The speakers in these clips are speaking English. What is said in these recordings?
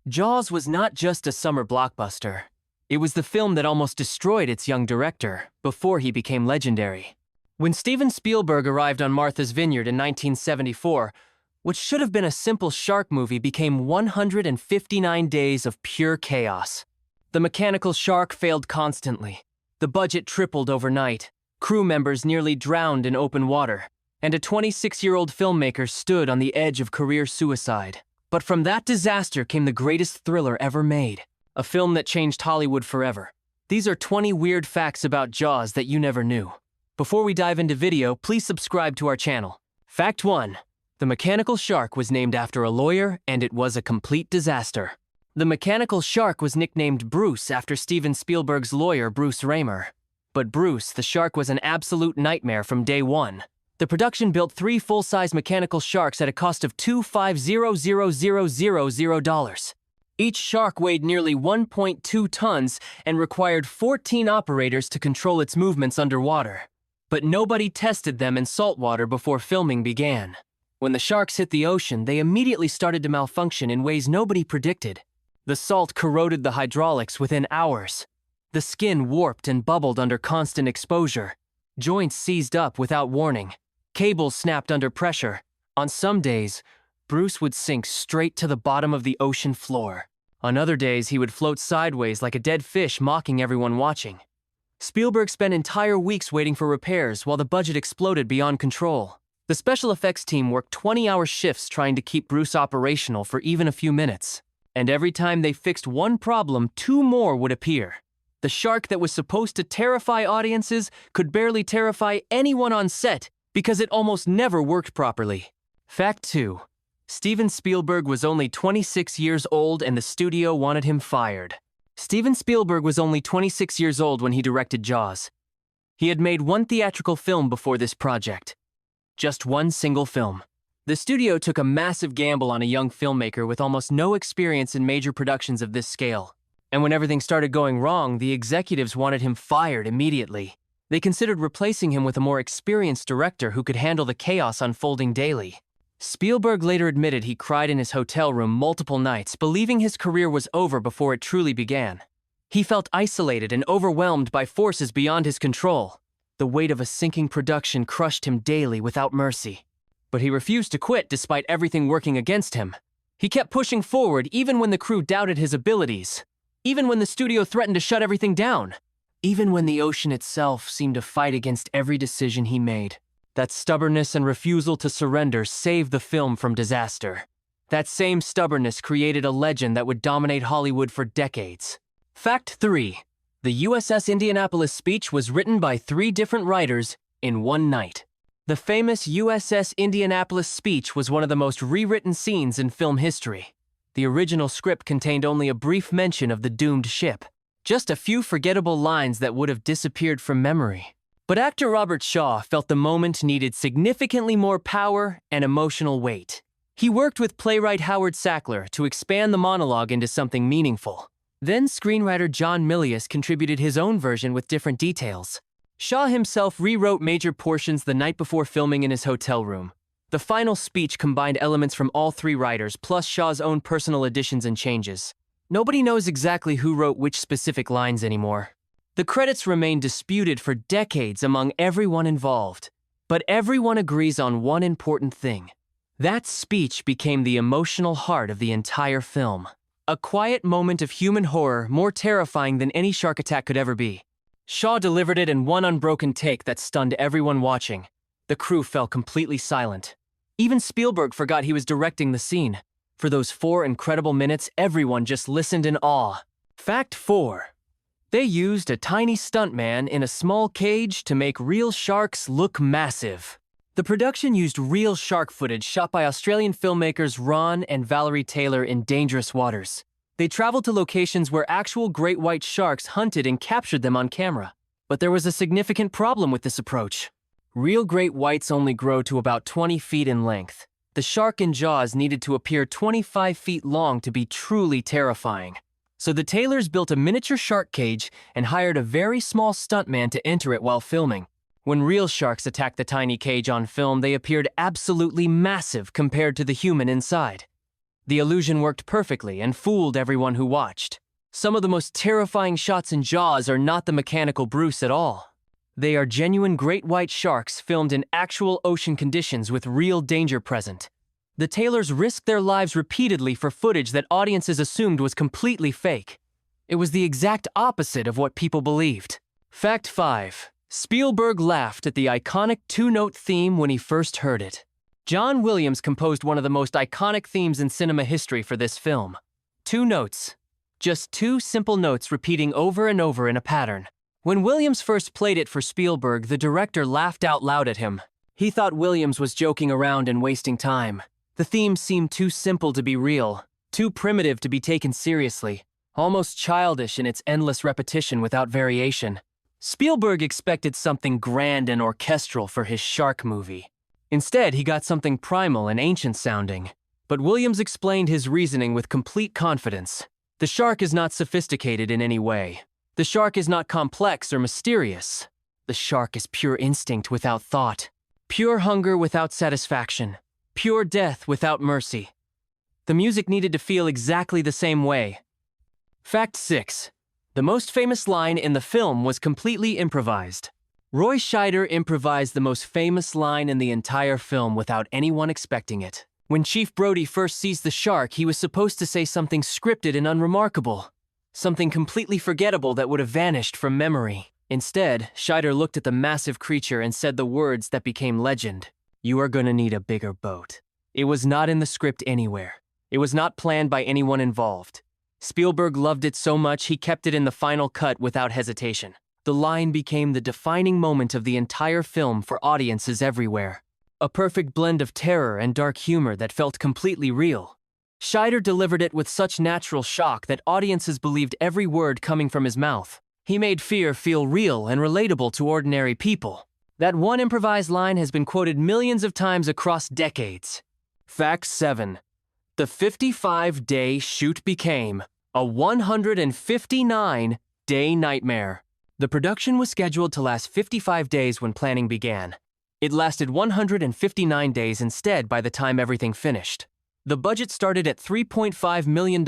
Jaws was not just a summer blockbuster. It was the film that almost destroyed its young director before he became legendary. When Steven Spielberg arrived on Martha's Vineyard in 1974, what should have been a simple shark movie became 159 days of pure chaos. The mechanical shark failed constantly. The budget tripled overnight. Crew members nearly drowned in open water. And a 26-year-old filmmaker stood on the edge of career suicide. But from that disaster came the greatest thriller ever made. A film that changed Hollywood forever. These are 20 weird facts about Jaws that you never knew. Before we dive into video, please subscribe to our channel. Fact 1. The mechanical shark was named after a lawyer, and it was a complete disaster. The mechanical shark was nicknamed Bruce after Steven Spielberg's lawyer, Bruce Raymer. But Bruce, the shark, was an absolute nightmare from day one. The production built 3 full-size mechanical sharks at a cost of $250,000. Each shark weighed nearly 1.2 tons and required 14 operators to control its movements underwater. But nobody tested them in saltwater before filming began. When the sharks hit the ocean, they immediately started to malfunction in ways nobody predicted. The salt corroded the hydraulics within hours. The skin warped and bubbled under constant exposure. Joints seized up without warning. Cables snapped under pressure. On some days, Bruce would sink straight to the bottom of the ocean floor. On other days, he would float sideways like a dead fish, mocking everyone watching. Spielberg spent entire weeks waiting for repairs while the budget exploded beyond control. The special effects team worked 20-hour shifts trying to keep Bruce operational for even a few minutes. And every time they fixed one problem, 2 more would appear. The shark that was supposed to terrify audiences could barely terrify anyone on set because it almost never worked properly. Fact 2. Steven Spielberg was only 26 years old and the studio wanted him fired. Steven Spielberg was only 26 years old when he directed Jaws. He had made 1 theatrical film before this project. Just 1 single film. The studio took a massive gamble on a young filmmaker with almost no experience in major productions of this scale. And when everything started going wrong, the executives wanted him fired immediately. They considered replacing him with a more experienced director who could handle the chaos unfolding daily. Spielberg later admitted he cried in his hotel room multiple nights, believing his career was over before it truly began. He felt isolated and overwhelmed by forces beyond his control. The weight of a sinking production crushed him daily without mercy. But he refused to quit despite everything working against him. He kept pushing forward even when the crew doubted his abilities. Even when the studio threatened to shut everything down. Even when the ocean itself seemed to fight against every decision he made. That stubbornness and refusal to surrender saved the film from disaster. That same stubbornness created a legend that would dominate Hollywood for decades. Fact 3. The USS Indianapolis speech was written by 3 different writers in one night. The famous USS Indianapolis speech was one of the most rewritten scenes in film history. The original script contained only a brief mention of the doomed ship. Just a few forgettable lines that would have disappeared from memory. But actor Robert Shaw felt the moment needed significantly more power and emotional weight. He worked with playwright Howard Sackler to expand the monologue into something meaningful. Then screenwriter John Milius contributed his own version with different details. Shaw himself rewrote major portions the night before filming in his hotel room. The final speech combined elements from all 3 writers, plus Shaw's own personal additions and changes. Nobody knows exactly who wrote which specific lines anymore. The credits remain disputed for decades among everyone involved. But everyone agrees on one important thing. That speech became the emotional heart of the entire film. A quiet moment of human horror more terrifying than any shark attack could ever be. Shaw delivered it in one unbroken take that stunned everyone watching. The crew fell completely silent. Even Spielberg forgot he was directing the scene. For those 4 incredible minutes, everyone just listened in awe. Fact 4. They used a tiny stuntman in a small cage to make real sharks look massive. The production used real shark footage shot by Australian filmmakers Ron and Valerie Taylor in dangerous waters. They traveled to locations where actual great white sharks hunted and captured them on camera. But there was a significant problem with this approach. Real great whites only grow to about 20 feet in length. The shark in Jaws needed to appear 25 feet long to be truly terrifying. So the Taylors built a miniature shark cage and hired a very small stuntman to enter it while filming. When real sharks attacked the tiny cage on film, they appeared absolutely massive compared to the human inside. The illusion worked perfectly and fooled everyone who watched. Some of the most terrifying shots in Jaws are not the mechanical Bruce at all. They are genuine great white sharks filmed in actual ocean conditions with real danger present. The Taylors risked their lives repeatedly for footage that audiences assumed was completely fake. It was the exact opposite of what people believed. Fact 5. Spielberg laughed at the iconic two-note theme when he first heard it. John Williams composed one of the most iconic themes in cinema history for this film. 2 notes. Just 2 simple notes repeating over and over in a pattern. When Williams first played it for Spielberg, the director laughed out loud at him. He thought Williams was joking around and wasting time. The theme seemed too simple to be real, too primitive to be taken seriously, almost childish in its endless repetition without variation. Spielberg expected something grand and orchestral for his shark movie. Instead, he got something primal and ancient sounding. But Williams explained his reasoning with complete confidence. The shark is not sophisticated in any way. The shark is not complex or mysterious. The shark is pure instinct without thought, pure hunger without satisfaction, pure death without mercy. The music needed to feel exactly the same way. Fact 6. The most famous line in the film was completely improvised. Roy Scheider improvised the most famous line in the entire film without anyone expecting it. When Chief Brody first sees the shark, he was supposed to say something scripted and unremarkable. Something completely forgettable that would have vanished from memory. Instead, Scheider looked at the massive creature and said the words that became legend. "You are gonna need a bigger boat." It was not in the script anywhere. It was not planned by anyone involved. Spielberg loved it so much he kept it in the final cut without hesitation. The line became the defining moment of the entire film for audiences everywhere. A perfect blend of terror and dark humor that felt completely real. Scheider delivered it with such natural shock that audiences believed every word coming from his mouth. He made fear feel real and relatable to ordinary people. That one improvised line has been quoted millions of times across decades. Fact 7. The 55-day shoot became a 159-day nightmare. The production was scheduled to last 55 days when planning began. It lasted 159 days instead by the time everything finished. The budget started at $3.5 million,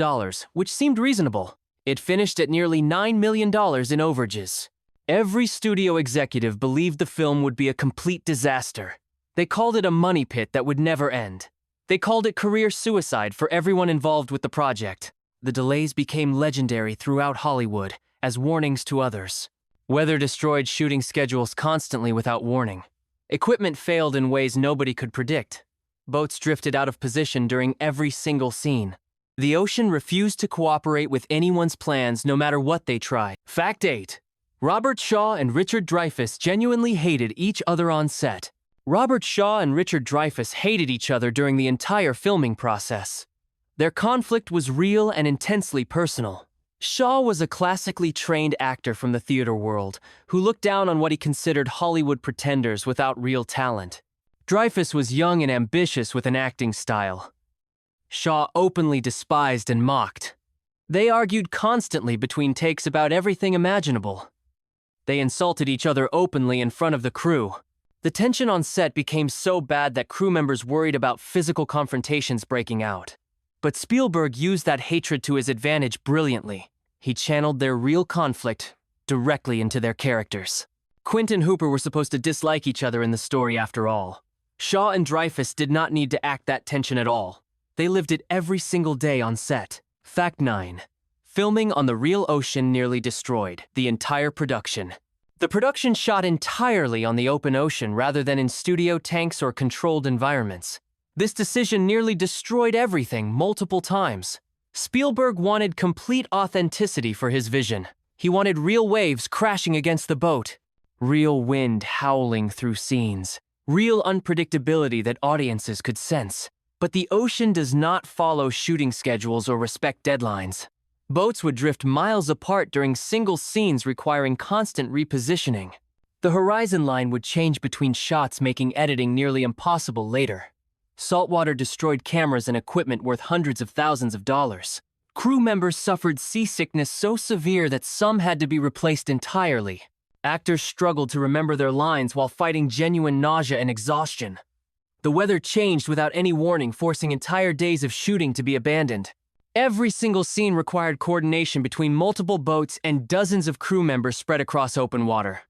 which seemed reasonable. It finished at nearly $9 million in overages. Every studio executive believed the film would be a complete disaster. They called it a money pit that would never end. They called it career suicide for everyone involved with the project. The delays became legendary throughout Hollywood as warnings to others. Weather destroyed shooting schedules constantly without warning. Equipment failed in ways nobody could predict. Boats drifted out of position during every single scene. The ocean refused to cooperate with anyone's plans no matter what they tried. Fact 8. Robert Shaw and Richard Dreyfuss genuinely hated each other on set. Robert Shaw and Richard Dreyfuss hated each other during the entire filming process. Their conflict was real and intensely personal. Shaw was a classically trained actor from the theater world who looked down on what he considered Hollywood pretenders without real talent. Dreyfuss was young and ambitious with an acting style. Shaw openly despised and mocked. They argued constantly between takes about everything imaginable. They insulted each other openly in front of the crew. The tension on set became so bad that crew members worried about physical confrontations breaking out. But Spielberg used that hatred to his advantage brilliantly. He channeled their real conflict directly into their characters. Quint and Hooper were supposed to dislike each other in the story after all. Shaw and Dreyfuss did not need to act that tension at all. They lived it every single day on set. Fact 9. Filming on the real ocean nearly destroyed the entire production. The production shot entirely on the open ocean rather than in studio tanks or controlled environments. This decision nearly destroyed everything multiple times. Spielberg wanted complete authenticity for his vision. He wanted real waves crashing against the boat, real wind howling through scenes, real unpredictability that audiences could sense. But the ocean does not follow shooting schedules or respect deadlines. Boats would drift miles apart during single scenes requiring constant repositioning. The horizon line would change between shots, making editing nearly impossible later. Saltwater destroyed cameras and equipment worth hundreds of thousands of dollars. Crew members suffered seasickness so severe that some had to be replaced entirely. Actors struggled to remember their lines while fighting genuine nausea and exhaustion. The weather changed without any warning, forcing entire days of shooting to be abandoned. Every single scene required coordination between multiple boats and dozens of crew members spread across open water.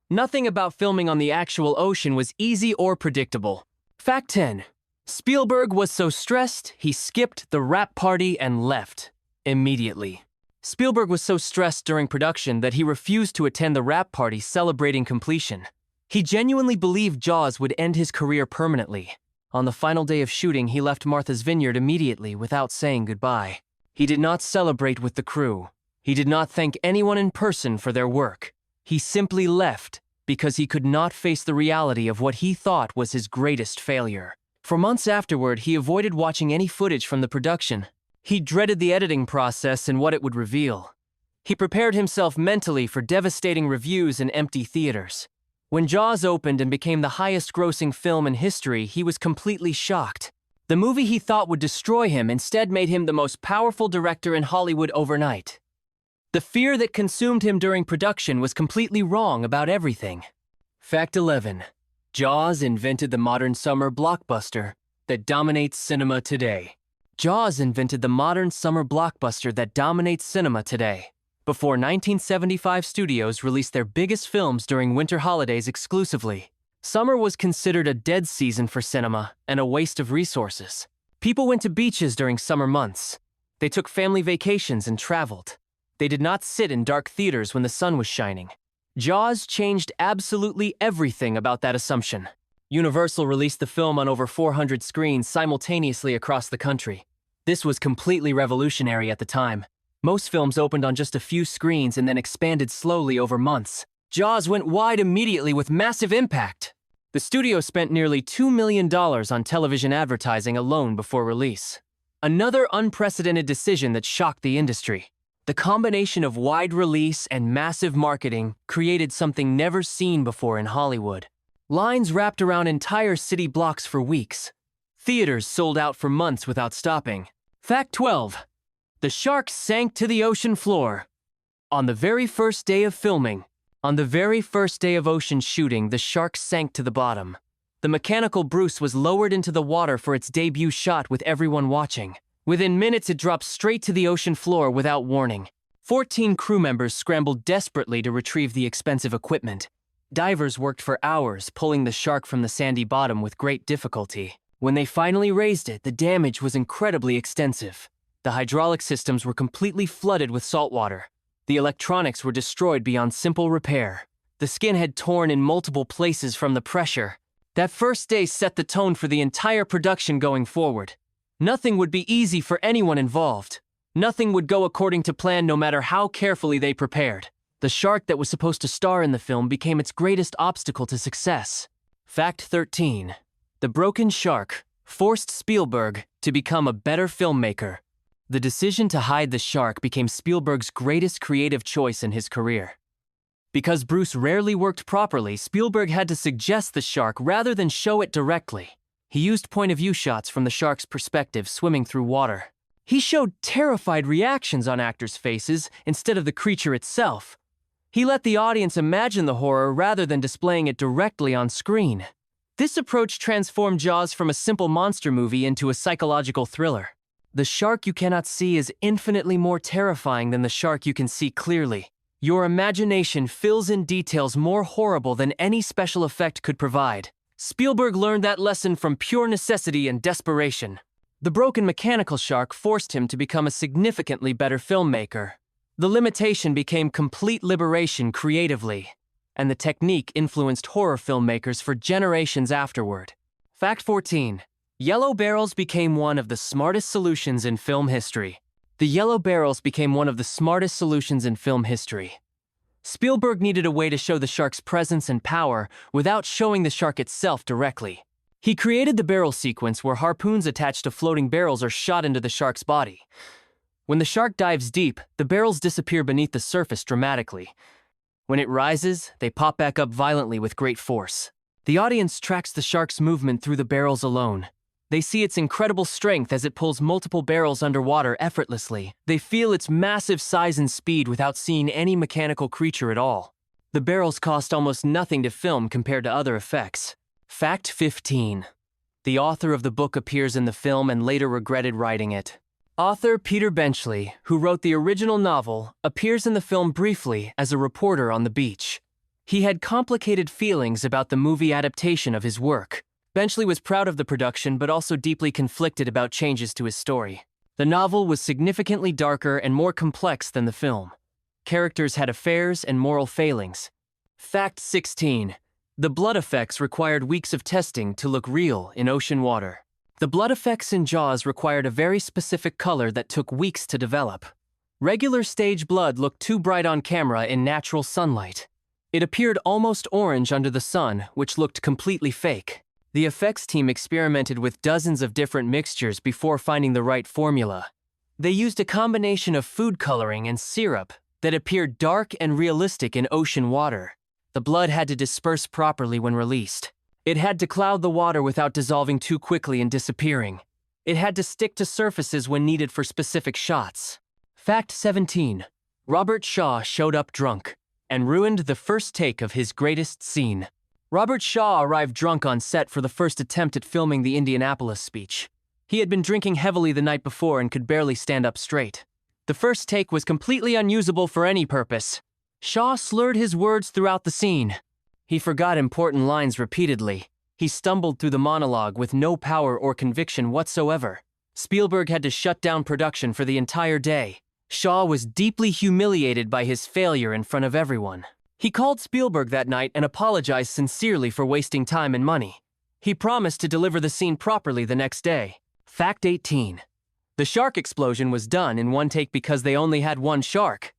Nothing about filming on the actual ocean was easy or predictable. Fact 10. Spielberg was so stressed, he skipped the wrap party and left immediately. Spielberg was so stressed during production that he refused to attend the wrap party celebrating completion. He genuinely believed Jaws would end his career permanently. On the final day of shooting, he left Martha's Vineyard immediately without saying goodbye. He did not celebrate with the crew. He did not thank anyone in person for their work. He simply left because he could not face the reality of what he thought was his greatest failure. For months afterward, he avoided watching any footage from the production. He dreaded the editing process and what it would reveal. He prepared himself mentally for devastating reviews and empty theaters. When Jaws opened and became the highest-grossing film in history, he was completely shocked. The movie he thought would destroy him instead made him the most powerful director in Hollywood overnight. The fear that consumed him during production was completely wrong about everything. Fact 11. Jaws invented the modern summer blockbuster that dominates cinema today. Jaws invented the modern summer blockbuster that dominates cinema today. Before 1975 studios released their biggest films during winter holidays exclusively, summer was considered a dead season for cinema and a waste of resources. People went to beaches during summer months. They took family vacations and traveled. They did not sit in dark theaters when the sun was shining. Jaws changed absolutely everything about that assumption. Universal released the film on over 400 screens simultaneously across the country. This was completely revolutionary at the time. Most films opened on just a few screens and then expanded slowly over months. Jaws went wide immediately with massive impact. The studio spent nearly $2 million on television advertising alone before release. Another unprecedented decision that shocked the industry. The combination of wide release and massive marketing created something never seen before in Hollywood. Lines wrapped around entire city blocks for weeks. Theaters sold out for months without stopping. Fact 12. The shark sank to the ocean floor. On the very first day of filming, on the very first day of ocean shooting, the shark sank to the bottom. The mechanical Bruce was lowered into the water for its debut shot with everyone watching. Within minutes, it dropped straight to the ocean floor without warning. 14 crew members scrambled desperately to retrieve the expensive equipment. Divers worked for hours, pulling the shark from the sandy bottom with great difficulty. When they finally raised it, the damage was incredibly extensive. The hydraulic systems were completely flooded with salt water. The electronics were destroyed beyond simple repair. The skin had torn in multiple places from the pressure. That first day set the tone for the entire production going forward. Nothing would be easy for anyone involved. Nothing would go according to plan no matter how carefully they prepared. The shark that was supposed to star in the film became its greatest obstacle to success. Fact 13. The broken shark forced Spielberg to become a better filmmaker. The decision to hide the shark became Spielberg's greatest creative choice in his career. Because Bruce rarely worked properly, Spielberg had to suggest the shark rather than show it directly. He used point-of-view shots from the shark's perspective swimming through water. He showed terrified reactions on actors' faces instead of the creature itself. He let the audience imagine the horror rather than displaying it directly on screen. This approach transformed Jaws from a simple monster movie into a psychological thriller. The shark you cannot see is infinitely more terrifying than the shark you can see clearly. Your imagination fills in details more horrible than any special effect could provide. Spielberg learned that lesson from pure necessity and desperation. The broken mechanical shark forced him to become a significantly better filmmaker. The limitation became complete liberation creatively, and the technique influenced horror filmmakers for generations afterward. Fact 14. Yellow barrels became one of the smartest solutions in film history. The yellow barrels became one of the smartest solutions in film history. Spielberg needed a way to show the shark's presence and power without showing the shark itself directly. He created the barrel sequence where harpoons attached to floating barrels are shot into the shark's body. When the shark dives deep, the barrels disappear beneath the surface dramatically. When it rises, they pop back up violently with great force. The audience tracks the shark's movement through the barrels alone. They see its incredible strength as it pulls multiple barrels underwater effortlessly. They feel its massive size and speed without seeing any mechanical creature at all. The barrels cost almost nothing to film compared to other effects. Fact 15. The author of the book appears in the film and later regretted writing it. Author Peter Benchley, who wrote the original novel, appears in the film briefly as a reporter on the beach. He had complicated feelings about the movie adaptation of his work. Benchley was proud of the production but also deeply conflicted about changes to his story. The novel was significantly darker and more complex than the film. Characters had affairs and moral failings. Fact 16. The blood effects required weeks of testing to look real in ocean water. The blood effects in Jaws required a very specific color that took weeks to develop. Regular stage blood looked too bright on camera in natural sunlight. It appeared almost orange under the sun, which looked completely fake. The effects team experimented with dozens of different mixtures before finding the right formula. They used a combination of food coloring and syrup that appeared dark and realistic in ocean water. The blood had to disperse properly when released. It had to cloud the water without dissolving too quickly and disappearing. It had to stick to surfaces when needed for specific shots. Fact 17. Robert Shaw showed up drunk and ruined the first take of his greatest scene. Robert Shaw arrived drunk on set for the first attempt at filming the Indianapolis speech. He had been drinking heavily the night before and could barely stand up straight. The first take was completely unusable for any purpose. Shaw slurred his words throughout the scene. He forgot important lines repeatedly. He stumbled through the monologue with no power or conviction whatsoever. Spielberg had to shut down production for the entire day. Shaw was deeply humiliated by his failure in front of everyone. He called Spielberg that night and apologized sincerely for wasting time and money. He promised to deliver the scene properly the next day. Fact 18. The shark explosion was done in one take because they only had one shark.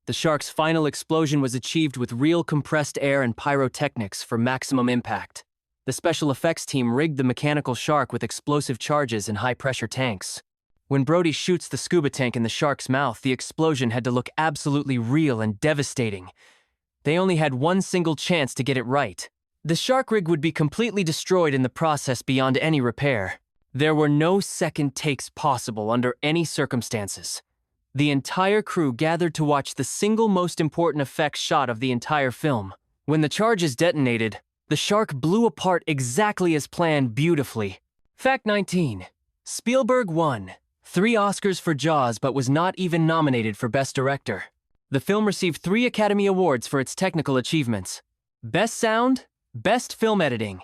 The shark's final explosion was achieved with real compressed air and pyrotechnics for maximum impact. The special effects team rigged the mechanical shark with explosive charges and high-pressure tanks. When Brody shoots the scuba tank in the shark's mouth, the explosion had to look absolutely real and devastating. They only had one single chance to get it right. The shark rig would be completely destroyed in the process beyond any repair. There were no second takes possible under any circumstances. The entire crew gathered to watch the single most important effects shot of the entire film. When the charges detonated, the shark blew apart exactly as planned beautifully. Fact 19. Spielberg won 3 Oscars for Jaws but was not even nominated for Best Director. The film received 3 Academy Awards for its technical achievements. Best Sound, Best Film Editing,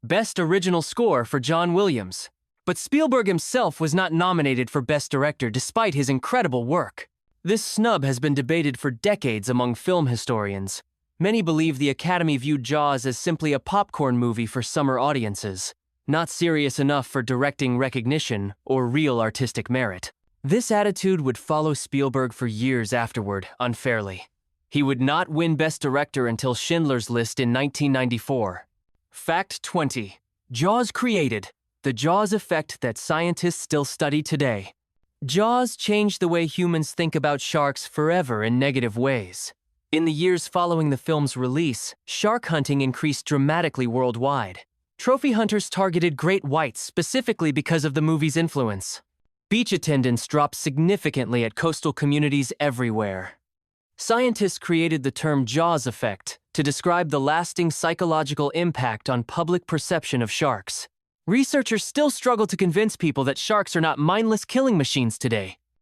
Best Original Score for John Williams. But Spielberg himself was not nominated for Best Director despite his incredible work. This snub has been debated for decades among film historians. Many believe the Academy viewed Jaws as simply a popcorn movie for summer audiences, not serious enough for directing recognition or real artistic merit. This attitude would follow Spielberg for years afterward, unfairly. He would not win Best Director until Schindler's List in 1994. Fact 20. Jaws created the Jaws effect that scientists still study today. Jaws changed the way humans think about sharks forever in negative ways. In the years following the film's release, shark hunting increased dramatically worldwide. Trophy hunters targeted great whites specifically because of the movie's influence. Beach attendance dropped significantly at coastal communities everywhere. Scientists created the term Jaws effect to describe the lasting psychological impact on public perception of sharks. Researchers still struggle to convince people that sharks are not mindless killing machines today.